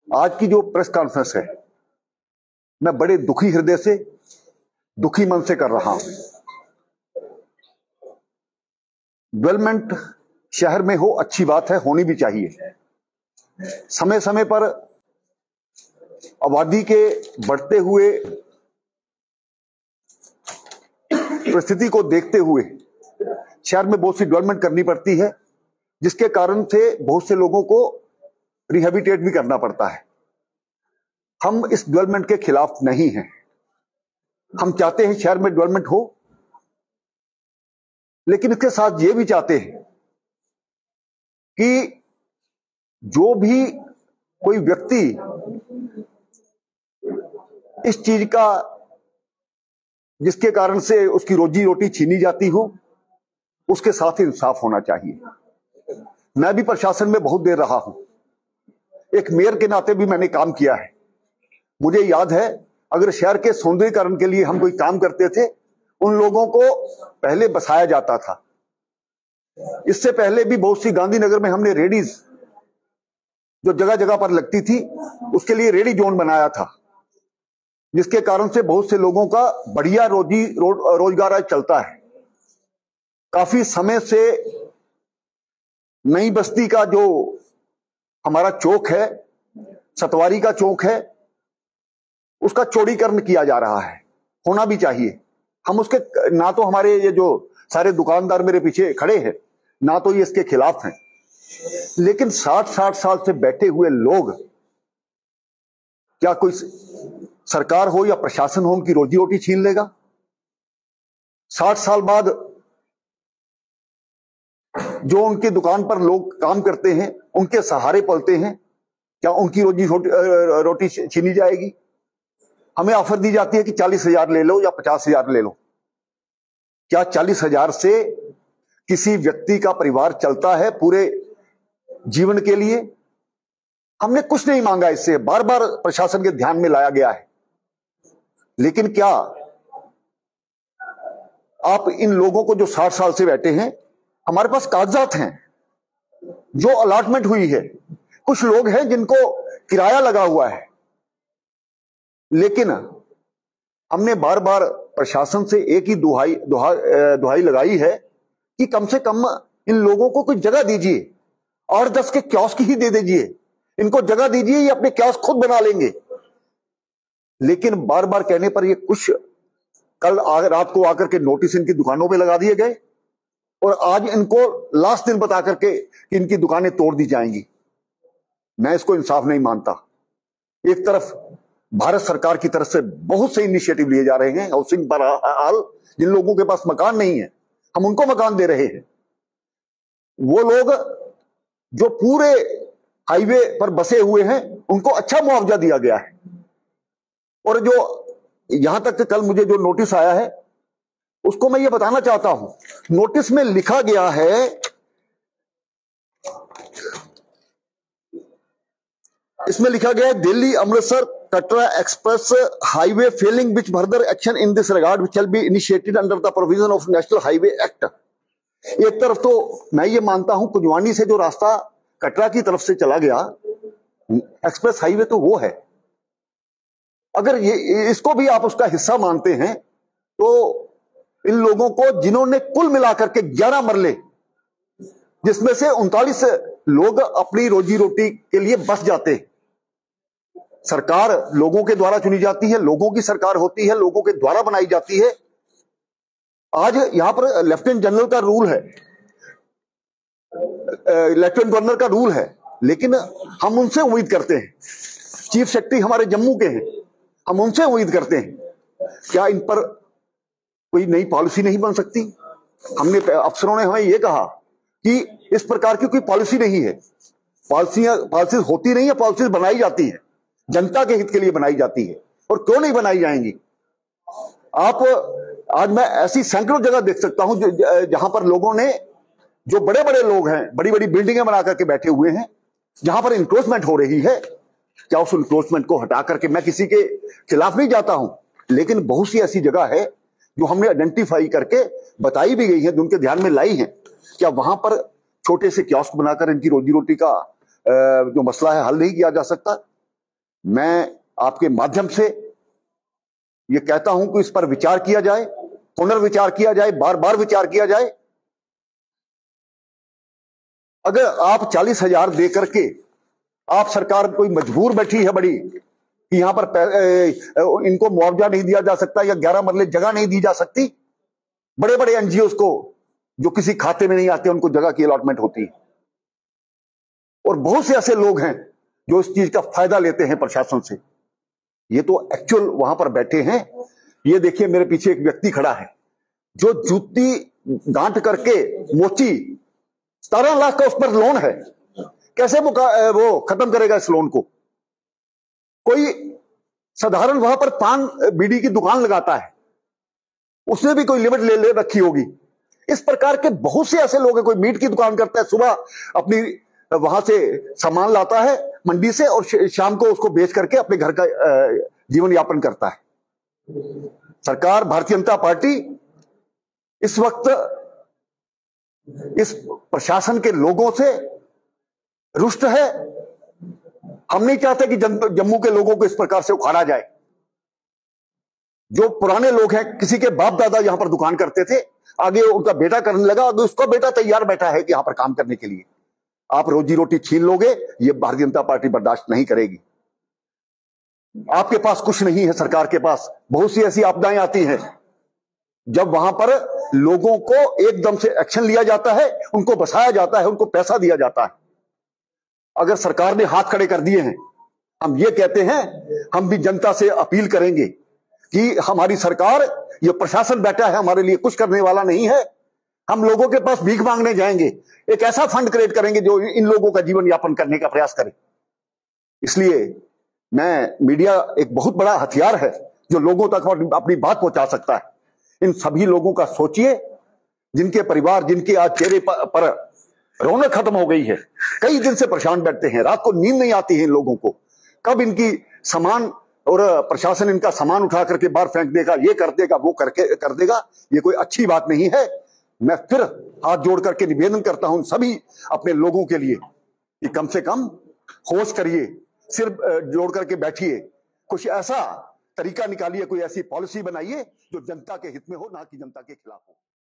आज की जो प्रेस कॉन्फ्रेंस है, मैं बड़े दुखी हृदय से, दुखी मन से कर रहा हूं। डेवलपमेंट शहर में हो, अच्छी बात है, होनी भी चाहिए। समय समय पर आबादी के बढ़ते हुए परिस्थिति को देखते हुए शहर में बहुत सी डेवलपमेंट करनी पड़ती है, जिसके कारण से बहुत से लोगों को रिहेबिटेट भी करना पड़ता है। हम इस डेवलपमेंट के खिलाफ नहीं हैं। हम चाहते हैं शहर में डेवलपमेंट हो, लेकिन इसके साथ ये भी चाहते हैं कि जो भी कोई व्यक्ति इस चीज का, जिसके कारण से उसकी रोजी रोटी छीनी जाती हो, उसके साथ इंसाफ होना चाहिए। मैं भी प्रशासन में बहुत देर रहा हूं, एक मेयर के नाते भी मैंने काम किया है। मुझे याद है, अगर शहर के सौंदर्यीकरण के लिए हम कोई काम करते थे, उन लोगों को पहले बसाया जाता था। इससे पहले भी बहुत सी गांधीनगर में हमने रेडीज जो जगह जगह पर लगती थी, उसके लिए रेडी जोन बनाया था, जिसके कारण से बहुत से लोगों का बढ़िया रोजगार आज चलता है। काफी समय से नई बस्ती का जो हमारा चौक है, सतवारी का चौक है, उसका चौड़ीकरण किया जा रहा है, होना भी चाहिए। हम उसके, ना तो हमारे ये जो सारे दुकानदार मेरे पीछे खड़े हैं, ना तो ये इसके खिलाफ हैं, लेकिन 60-60 साल से बैठे हुए लोग, क्या कोई सरकार हो या प्रशासन हो उनकी रोजी रोटी छीन लेगा? 60 साल बाद जो उनकी दुकान पर लोग काम करते हैं, उनके सहारे पलते हैं, क्या उनकी रोजी रोटी छीनी जाएगी? हमें ऑफर दी जाती है कि 40,000 ले लो या 50,000 ले लो। क्या 40,000 से किसी व्यक्ति का परिवार चलता है पूरे जीवन के लिए? हमने कुछ नहीं मांगा इससे, बार बार प्रशासन के ध्यान में लाया गया है, लेकिन क्या आप इन लोगों को जो 60 साल से बैठे हैं, हमारे पास कागजात हैं, जो अलॉटमेंट हुई है। कुछ लोग हैं जिनको किराया लगा हुआ है, लेकिन हमने बार बार प्रशासन से एक ही दुहाई लगाई है कि कम से कम इन लोगों को कुछ जगह दीजिए, और 10 के कियोस्क ही दे दीजिए, इनको जगह दीजिए, ये अपने कियोस्क खुद बना लेंगे। लेकिन बार बार कहने पर ये कुछ, कल रात को आकर के नोटिस इनकी दुकानों पे लगा दिए गए, और आज इनको लास्ट दिन बता करके कि इनकी दुकानें तोड़ दी जाएंगी। मैं इसको इंसाफ नहीं मानता। एक तरफ भारत सरकार की तरफ से बहुत से इनिशिएटिव लिए जा रहे हैं हाउसिंग पर हाल, जिन लोगों के पास मकान नहीं है, हम उनको मकान दे रहे हैं। वो लोग जो पूरे हाईवे पर बसे हुए हैं, उनको अच्छा मुआवजा दिया गया है। और जो यहां तक कि कल मुझे जो नोटिस आया है, उसको मैं ये बताना चाहता हूं। नोटिस में लिखा गया है, इसमें लिखा गया है, Delhi Amritsar Katra express highway Fehling which further action in this regard which shall be initiated under the provision of national highway act. एक तरफ तो मैं ये मानता हूं, कुंजवानी से जो रास्ता कटरा की तरफ से चला गया एक्सप्रेस हाईवे, तो वो है। अगर ये इसको भी आप उसका हिस्सा मानते हैं, तो इन लोगों को, जिन्होंने कुल मिलाकर के 11 मरले, जिसमें से 39 लोग अपनी रोजी रोटी के लिए बस जाते हैं। सरकार लोगों के द्वारा चुनी जाती है, लोगों की सरकार होती है, लोगों के द्वारा बनाई जाती है। आज यहां पर लेफ्टिनेंट जनरल का रूल है, लेफ्टिनेंट गवर्नर का रूल है, लेकिन हम उनसे उम्मीद करते हैं, चीफ सेक्रेटरी हमारे जम्मू के हैं, हम उनसे उम्मीद करते हैं, क्या इन पर कोई नई पॉलिसी नहीं बन सकती? हमने, अफसरों ने हमें यह कहा कि इस प्रकार की कोई पॉलिसी नहीं है। पॉलिसी होती नहीं है, पॉलिसी बनाई जाती है, जनता के हित के लिए बनाई जाती है, और क्यों नहीं बनाई जाएंगी? आप, आज मैं ऐसी सैकड़ों जगह देख सकता हूं जहां पर लोगों ने, जो बड़े बड़े लोग हैं, बड़ी बड़ी बिल्डिंगें बना करके बैठे हुए हैं, जहां पर इंक्रोचमेंट हो रही है। क्या उस इंक्रोचमेंट को हटा करके, मैं किसी के खिलाफ नहीं जाता हूं, लेकिन बहुत सी ऐसी जगह है जो हमने आइडेंटिफाई करके बताई भी गई है, जो उनके ध्यान में लाई है, क्या वहां पर छोटे से कियोस्क बनाकर इनकी रोजी रोटी का जो मसला है हल नहीं किया जा सकता? मैं आपके माध्यम से ये कहता हूं कि इस पर विचार किया जाए, पुनर्विचार किया जाए, बार बार विचार किया जाए। अगर आप 40,000 दे करके आप सरकार कोई मजबूर बैठी है बड़ी कि यहां पर इनको मुआवजा नहीं दिया जा सकता या 11 मरले जगह नहीं दी जा सकती, बड़े बड़े एनजीओ को जो किसी खाते में नहीं आते उनको जगह की अलॉटमेंट होती है। और बहुत से ऐसे लोग हैं जो इस चीज का फायदा लेते हैं प्रशासन से। ये तो एक्चुअल वहां पर बैठे हैं। ये देखिए मेरे पीछे एक व्यक्ति खड़ा है जो जूती गांठ करके मोची 17 लाख का उस पर लोन है। कैसे वो खत्म करेगा इस लोन को? कोई साधारण वहां पर पान बीड़ी की दुकान लगाता है, उसने भी कोई लिमिट ले रखी होगी। इस प्रकार के बहुत से ऐसे लोग हैं। कोई मीट की दुकान करता है, सुबह अपनी वहां से सामान लाता है मंडी से और शाम को उसको बेच करके अपने घर का जीवन यापन करता है। सरकार भारतीय जनता पार्टी इस वक्त इस प्रशासन के लोगों से रुष्ट है। हम नहीं चाहते कि जम्मू के लोगों को इस प्रकार से उखाड़ा जाए। जो पुराने लोग हैं, किसी के बाप दादा यहां पर दुकान करते थे, आगे उनका बेटा करने लगा, अगर उसका बेटा तैयार बैठा है कि यहां पर काम करने के लिए, आप रोजी रोटी छीन लोगे, ये भारतीय जनता पार्टी बर्दाश्त नहीं करेगी। आपके पास कुछ नहीं है, सरकार के पास बहुत सी ऐसी आपदाएं आती हैं जब वहां पर लोगों को एकदम से एक्शन लिया जाता है, उनको बसाया जाता है, उनको पैसा दिया जाता है। अगर सरकार ने हाथ खड़े कर दिए हैं, हम ये कहते हैं, हम भी जनता से अपील करेंगे कि हमारी सरकार, ये प्रशासन बैठा है हमारे लिए कुछ करने वाला नहीं है। हम लोगों के पास भीख मांगने जाएंगे, एक ऐसा फंड क्रिएट करेंगे जो इन लोगों का जीवन यापन करने का प्रयास करे। इसलिए मीडिया एक बहुत बड़ा हथियार है जो लोगों तक अपनी बात पहुंचा सकता है। इन सभी लोगों का सोचिए, जिनके परिवार, जिनके आज चेहरे पर रौनक खत्म हो गई है, कई दिन से परेशान बैठते हैं, रात को नींद नहीं आती है इन लोगों को। कब इनकी सामान और प्रशासन इनका सामान उठा करके बाहर फेंक देगा, ये कर देगा, वो कर देगा, ये कोई अच्छी बात नहीं है। मैं फिर हाथ जोड़ करके निवेदन करता हूं सभी अपने लोगों के लिए कि कम से कम होश करिए, सिर जोड़ करके बैठिए, कुछ ऐसा तरीका निकालिए, कोई ऐसी पॉलिसी बनाइए जो जनता के हित में हो, ना कि जनता के खिलाफ हो।